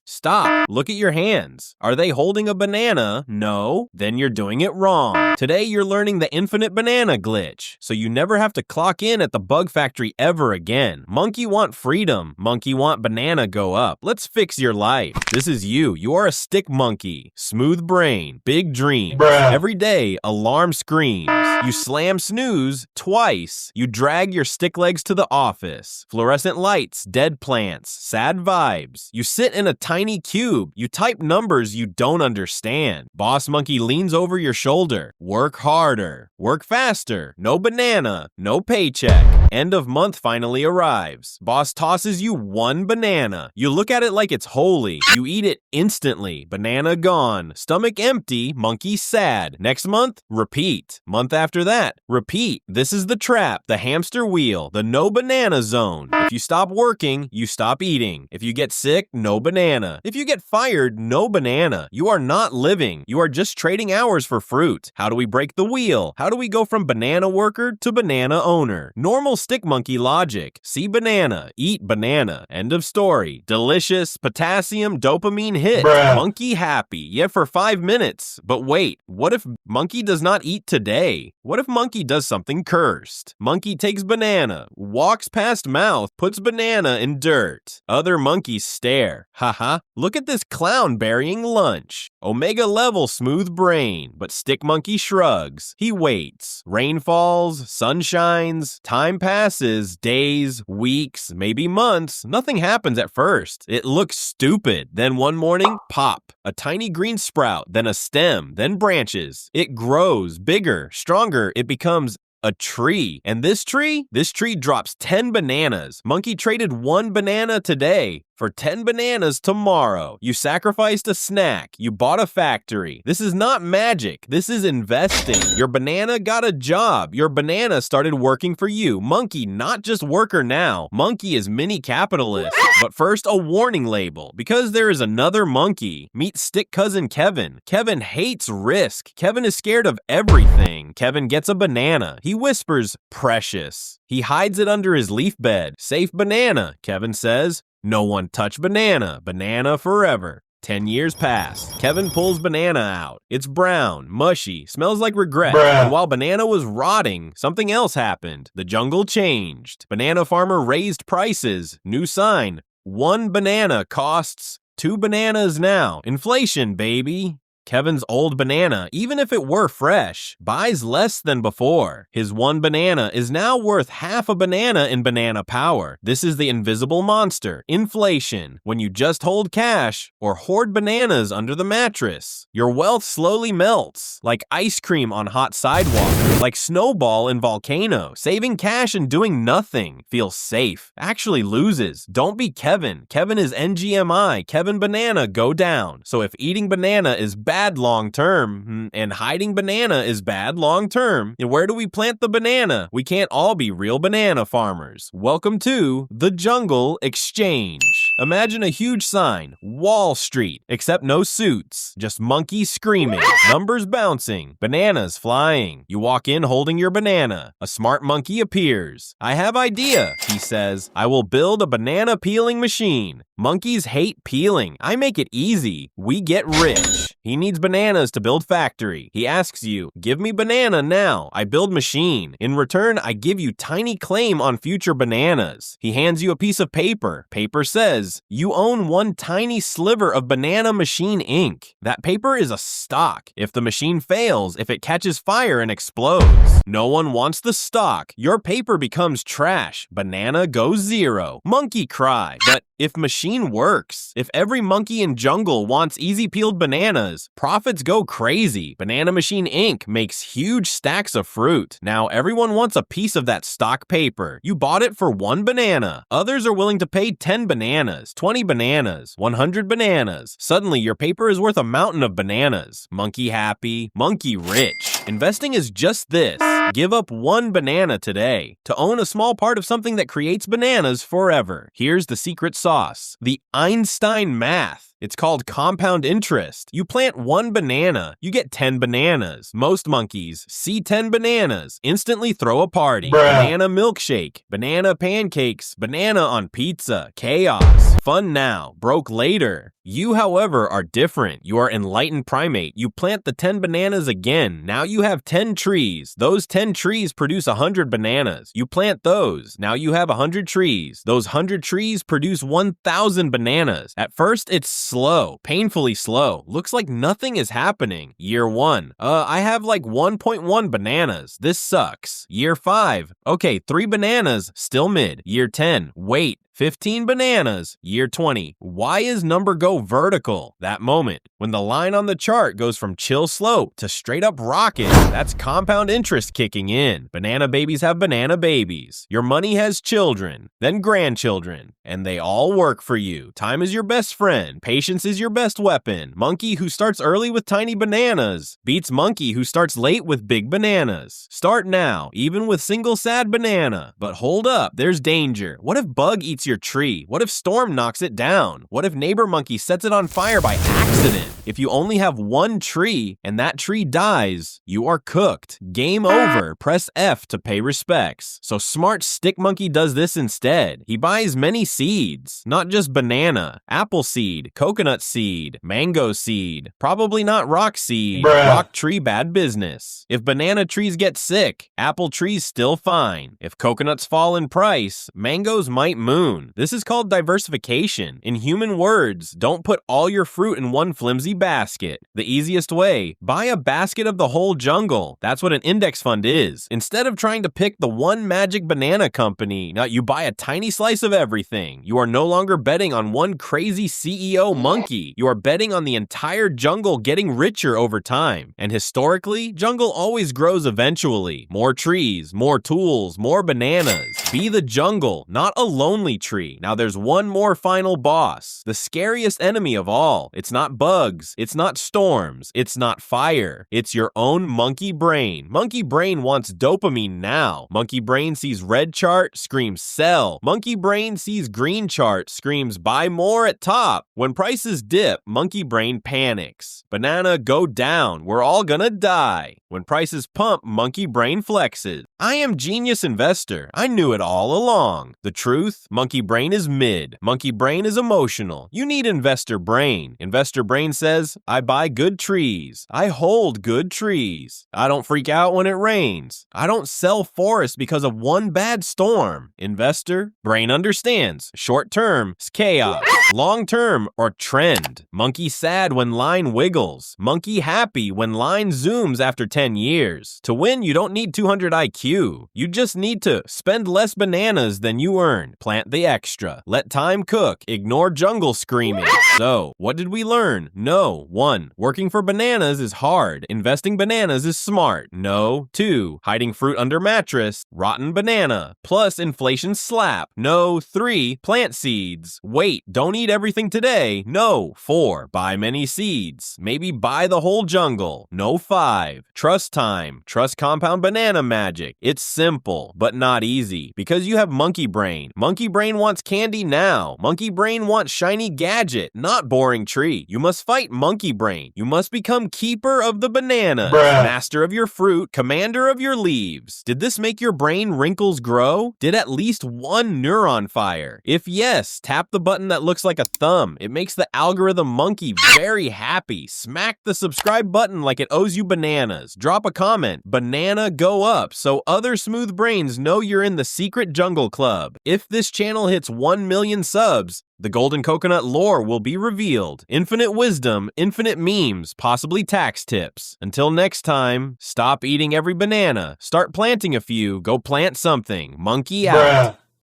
Stop. Look at your hands. Are they holding a banana? No. Then you're doing it wrong. Today you're learning the infinite banana glitch, so you never have to clock in at the bug factory ever again. Monkey want freedom. Monkey want banana go up. Let's fix your life. This is you. You are a stick monkey. Smooth brain. Big dreams. Every day, alarm screams. You slam snooze twice. You drag your stick legs to the office. Fluorescent lights, dead plants, sad vibes. You sit in a tiny cube. You type numbers you don't understand. Boss monkey leans over your shoulder. Work harder. Work faster. No banana. No paycheck. End of month finally arrives. Boss tosses you one banana. You look at it like it's holy. You eat it instantly. Banana gone. Stomach empty. Monkey sad. Next month, repeat. Month after that, repeat. This is the trap, the hamster wheel, the no banana zone. If you stop working, you stop eating. If you get sick, no banana. If you get fired, no banana. You are not living. You are just trading hours for fruit. How do we break the wheel? How do we go from banana worker to banana owner? Normal stick monkey logic. See banana, eat banana. End of story. Delicious, potassium, dopamine hit. Monkey happy. Yeah, for 5 minutes. But wait, what if monkey does not eat today? What if monkey does something cursed? Monkey takes banana, walks past mouth, puts banana in dirt. Other monkeys stare. Haha, look at this clown burying lunch. Omega level smooth brain, but stick monkey shrugs. He waits. Rain falls, sun shines, time passes, days, weeks, maybe months. Nothing happens at first. It looks stupid. Then one morning, pop. A tiny green sprout, then a stem, then branches. It grows bigger, stronger. It becomes a tree. And this tree drops 10 bananas. Monkey traded one banana today for 10 bananas tomorrow. You sacrificed a snack. You bought a factory. This is not magic. This is investing. Your banana got a job. Your banana started working for you. Monkey, not just worker now. Monkey is mini capitalist. But first, a warning label. Because there is another monkey. Meet stick cousin Kevin. Kevin hates risk. Kevin is scared of everything. Kevin gets a banana. He whispers, precious. He hides it under his leaf bed. Safe banana, Kevin says. No one touch banana. Banana forever. 10 years pass. Kevin pulls banana out. It's brown, mushy, smells like regret. And while banana was rotting, something else happened. The jungle changed. Banana farmer raised prices. New sign. 1 banana costs 2 bananas now. Inflation, baby. Kevin's old banana, even if it were fresh, buys less than before. His 1 banana is now worth half a banana in banana power. This is the invisible monster, inflation. When you just hold cash or hoard bananas under the mattress, your wealth slowly melts, like ice cream on hot sidewalk, like snowball in volcano. Saving cash and doing nothing feels safe, actually loses. Don't be Kevin. Kevin is NGMI. Kevin banana go down. So if eating banana is bad long term and hiding banana is bad long term, and where do we plant the banana? We can't all be real banana farmers. Welcome to the Jungle Exchange. Imagine a huge sign, Wall Street, except no suits, just monkeys screaming, numbers bouncing, bananas flying. You walk in holding your banana. A smart monkey appears. I have idea, he says. I will build a banana peeling machine. Monkeys hate peeling. I make it easy. We get rich. He needs bananas to build factory. He asks you, give me banana now. I build machine. In return, I give you tiny claim on future bananas. He hands you a piece of paper. Paper says, you own 1 tiny sliver of banana machine ink. That paper is a stock. If the machine fails, if it catches fire and explodes, no one wants the stock. Your paper becomes trash. Banana goes 0. Monkey cry. But if machine works, if every monkey in jungle wants easy peeled bananas, profits go crazy. Banana machine ink makes huge stacks of fruit. Now everyone wants a piece of that stock paper. You bought it for 1 banana. Others are willing to pay 10 bananas, 20 bananas, 100 bananas. Suddenly your paper is worth a mountain of bananas. Monkey happy, monkey rich. Investing is just this. Give up 1 banana today to own a small part of something that creates bananas forever. Here's the secret sauce. The Einstein math. It's called compound interest. You plant 1 banana, you get 10 bananas. Most monkeys see 10 bananas, instantly throw a party. Banana milkshake, banana pancakes, banana on pizza. Chaos. Fun now, broke later. You, however, are different. You are enlightened primate. You plant the 10 bananas again. Now you have 10 trees. Those 10 trees produce 100 bananas. You plant those. Now you have 100 trees. Those 100 trees produce 1,000 bananas. At first, it's slow, painfully slow. Looks like nothing is happening. Year 1. I have like 1.1 bananas. This sucks. Year 5. Okay, 3 bananas. Still mid. Year 10. Wait. 15 bananas. Year 20. Why is number go vertical? That moment, when the line on the chart goes from chill slope to straight up rocket, that's compound interest kicking in. Banana babies have banana babies. Your money has children, then grandchildren, and they all work for you. Time is your best friend. Patience is your best weapon. Monkey who starts early with tiny bananas beats monkey who starts late with big bananas. Start now, even with single sad banana. But hold up, there's danger. What if bug eats your tree? What if storm knocks it down? What if neighbor monkey sets it on fire by accident? If you only have one tree and that tree dies, you are cooked. Game over. Press F to pay respects. So smart stick monkey does this instead. He buys many seeds, not just banana, apple seed, coconut seed, mango seed, probably not rock seed. Rock tree bad business. If banana trees get sick, apple trees still fine. If coconuts fall in price, mangoes might moon. This is called diversification. In human words, don't put all your fruit in one flimsy basket. The easiest way, buy a basket of the whole jungle. That's what an index fund is. Instead of trying to pick the one magic banana company, now you buy a tiny slice of everything. You are no longer betting on one crazy CEO monkey. You are betting on the entire jungle getting richer over time. And historically, jungle always grows eventually. More trees, more tools, more bananas. Be the jungle, not a lonely tree. Now there's one more final boss, the scariest enemy of all. It's not bugs, it's not storms, it's not fire. It's your own monkey brain. Monkey brain wants dopamine now. Monkey brain sees red chart, screams sell. Monkey brain sees green chart, screams buy more at top. When prices dip, monkey brain panics. Banana go down, we're all gonna die. When prices pump, monkey brain flexes. I am genius investor. I knew it all along. The truth, monkey brain is mid. Monkey brain is emotional. You need investor brain. Investor brain says, I buy good trees. I hold good trees. I don't freak out when it rains. I don't sell forests because of one bad storm. Investor brain understands. Short term is chaos. Long term or trend. Monkey sad when line wiggles. Monkey happy when line zooms after 10 years. To win, you don't need 200 IQ. You just need to spend less bananas than you earn. Plant the extra. Let time cook. Ignore jungle screaming. So, what did we learn? No. 1. Working for bananas is hard. Investing bananas is smart. No. 2. Hiding fruit under mattress. Rotten banana. Plus inflation slap. No. 3. Plant seeds. Wait, don't eat everything today. No. 4. Buy many seeds. Maybe buy the whole jungle. No. 5. Trust time. Trust compound banana magic. It's simple, but not easy. Because you have monkey brain. Monkey brain wants candy now. Monkey brain wants shiny gadget, not boring tree. You must fight monkey brain. You must become keeper of the banana, master of your fruit, commander of your leaves. Did this make your brain wrinkles grow? Did at least one neuron fire? If yes, tap the button that looks like a thumb. It makes the algorithm monkey very happy. Smack the subscribe button like it owes you bananas. Drop a comment, banana go up, so other smooth brains know you're in the secret jungle club. If this channel hits 1 million subs, the golden coconut lore will be revealed. Infinite wisdom, infinite memes, possibly tax tips. Until next time, stop eating every banana. Start planting a few. Go plant something. Monkey out.